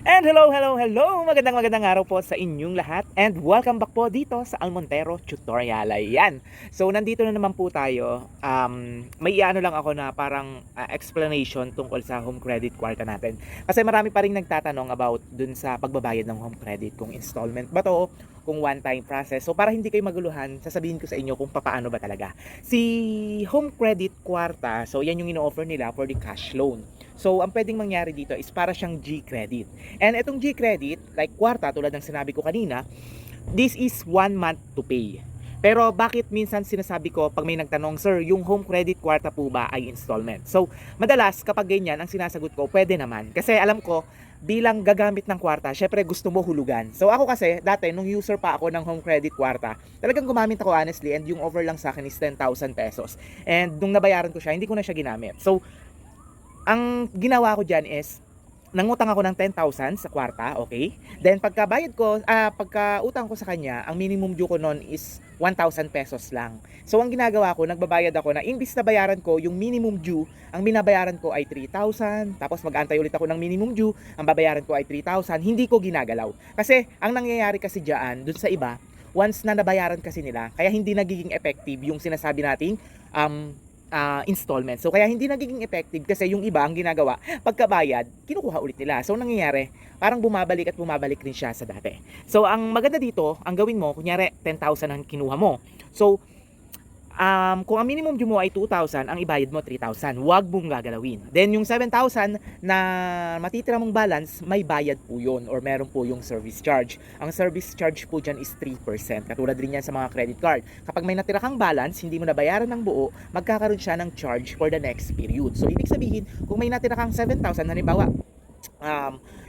And hello! Magandang araw po sa inyong lahat and welcome back po dito sa Almontero Tutorial. Ayan. So, nandito na naman po tayo. May iano lang ako na parang explanation tungkol sa home credit kwarta natin. Kasi marami pa rin nagtatanong about dun sa pagbabayad ng home credit. Kung installment ba to, kung one-time process. So, para hindi kayo maguluhan, sasabihin ko sa inyo kung paano ba talaga. Si home credit kwarta, so yan yung ino-offer nila for the cash loan. So, ang pwedeng mangyari dito is para siyang G-credit. And itong G-credit, like kwarta, tulad ng sinabi ko kanina, this is 1 month to pay. Pero bakit minsan sinasabi ko pag may nagtanong, sir, yung home credit kwarta po ba ay installment? So, madalas kapag ganyan, ang sinasagot ko, pwede naman. Kasi alam ko, bilang gagamit ng kwarta, syempre gusto mo hulugan. So ako kasi, dati, nung user pa ako ng home credit kwarta, talagang gumamit ako honestly and yung offer lang sa akin is 10,000 pesos. And nung nabayaran ko siya, hindi ko na siya ginamit. So, ang ginawa ko dyan is, nangutang ako ng 10,000 sa kwarta, okay? Then pagkabayad ko, pagkautang ko sa kanya, ang minimum due ko noon is 1,000 pesos lang. So ang ginagawa ko, nagbabayad ako na imbis na bayaran ko yung minimum due, ang binabayaran ko ay 3,000, tapos mag-antay ulit ako ng minimum due, ang babayaran ko ay 3,000, hindi ko ginagalaw. Kasi ang nangyayari kasi diyan, dun sa iba, once na nabayaran kasi nila, kaya hindi nagiging effective yung sinasabi nating installment. So kaya hindi nagiging effective kasi yung iba ang ginagawa, pagkabayad, kinukuha ulit nila. So nangyayari, parang bumabalik at bumabalik rin siya sa dati. So ang maganda dito, ang gawin mo, kunyari 10,000 ang kinuha mo. So kung ang minimum due mo ay 2,000, ang ibayad mo 3,000. Huwag mong gagalawin. Then yung 7,000 na matitira mong balance, may bayad po yun or meron po yung service charge. Ang service charge po dyan is 3%. Katulad rin yan sa mga credit card. Kapag may natira kang balance, hindi mo nabayaran ng buo, magkakaroon siya ng charge for the next period. So ibig sabihin, kung may natira kang 7,000, halimbawa,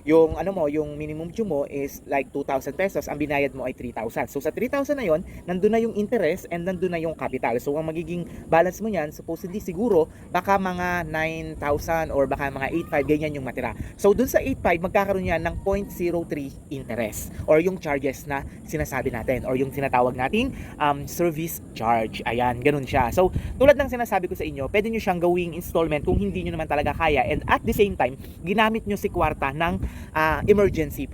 yung yung minimum due mo is like 2,000 pesos, ang binayad mo ay 3,000. So sa 3,000 na yon, nandun na yung interest and nandun na yung capital. So ang magiging balance mo niyan, supposedly siguro baka mga 9,000 or baka mga 8,500, ganyan yung matira. So dun sa 8,500, magkakaroon yan ng 0.03 interest or yung charges na sinasabi natin or yung tinatawag nating service charge. Ayan, ganun siya. So tulad ng sinasabi ko sa inyo, pwede nyo siyang gawing installment kung hindi nyo naman talaga kaya, and at the same time, ginamit nyo si kwarta ng emergency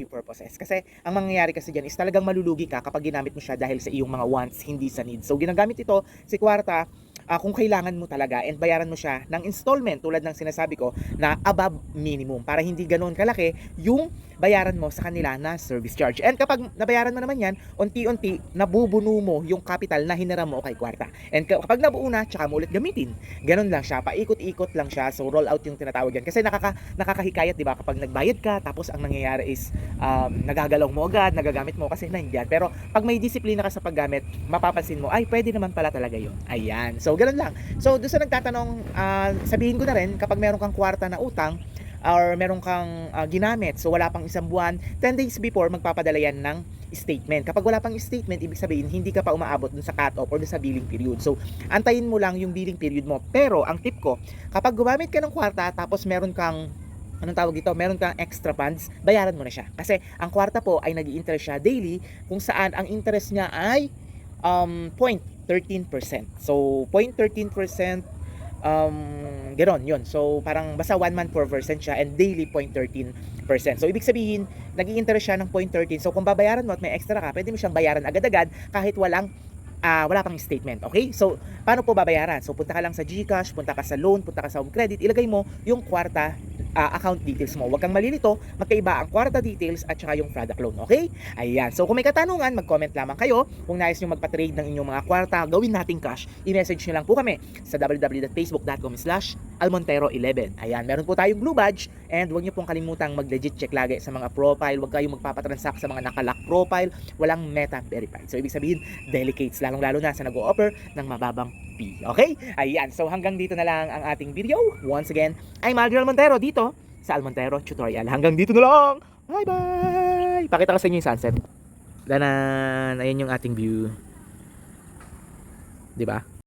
purposes. Kasi ang mangyayari kasi dyan is talagang malulugi ka kapag ginamit mo siya dahil sa iyong mga wants, hindi sa needs. So ginagamit ito si kwarta kung kailangan mo talaga, and bayaran mo siya ng installment tulad ng sinasabi ko na above minimum para hindi ganoon kalaki yung bayaran mo sa kanila na service charge. And kapag nabayaran mo naman yan, unti-unti nabubuno mo yung capital na hiniram mo kay kwarta. And kapag nabuo na, tsaka mo ulit gamitin. Ganun lang siya, paikot-ikot lang siya. So roll out yung tinatawag yan. Kasi nakakahikayat, di ba? Kapag nagbayad ka, tapos ang nangyayari is nagagalaw mo agad, nagagamit mo kasi nandiyan. Pero pag may disiplina ka sa paggamit, mapapansin mo, ay pwede naman pala talaga yun. Ayan. So ganun lang. So doon sa nagtatanong, sabihin ko na rin, kapag meron kang kwarta na utang or meron kang ginamit, so wala pang isang buwan, 10 days before magpapadala yan ng statement. Kapag wala pang statement, ibig sabihin hindi ka pa umaabot dun sa cut-off or dun sa billing period. So antayin mo lang yung billing period mo. Pero ang tip ko, kapag gumamit ka ng kwarta tapos meron kang meron kang extra funds, bayaran mo na siya. Kasi ang kwarta po ay nag-i-interest siya daily, kung saan ang interest niya ay 0.13%. So 0.13%, ganoon yun. So parang basta 1 month 4% siya and daily 0.13%. So ibig sabihin, nag-i-interest siya ng 0.13. So kung babayaran mo at may extra ka, pwede mo siyang bayaran agad-agad kahit wala pang statement. Okay? So, paano po babayaran? So, punta ka lang sa GCash, punta ka sa loan, punta ka sa home credit, ilagay mo yung kwarta account details mo. Huwag kang malilito, magkaiba ang kwarta details at saka yung product loan. Okay? Ayan. So, kung may katanungan, mag-comment lamang kayo. Kung nais nyo magpa-trade ng inyong mga kwarta, gawin nating cash, i-message nyo lang po kami sa www.facebook.com/almontero11. Ayan. Meron po tayong blue badge, and huwag nyo pong kalimutang mag-legit check lagi sa mga profile. Huwag kayong magpapatransact sa mga nakalock profile. Walang meta verified. So, ibig sabihin, delicates, lalong-lalo na sa nag-o-offer ng mababang fee. Okay? Ayan. So, hanggang dito na lang ang ating video. Once again, I'm Adriel Montero dito sa Almontero Tutorial. Hanggang dito na lang. Bye-bye! Pakita ko sa inyo yung sunset. Danan! Ayan yung ating view. 'Di ba?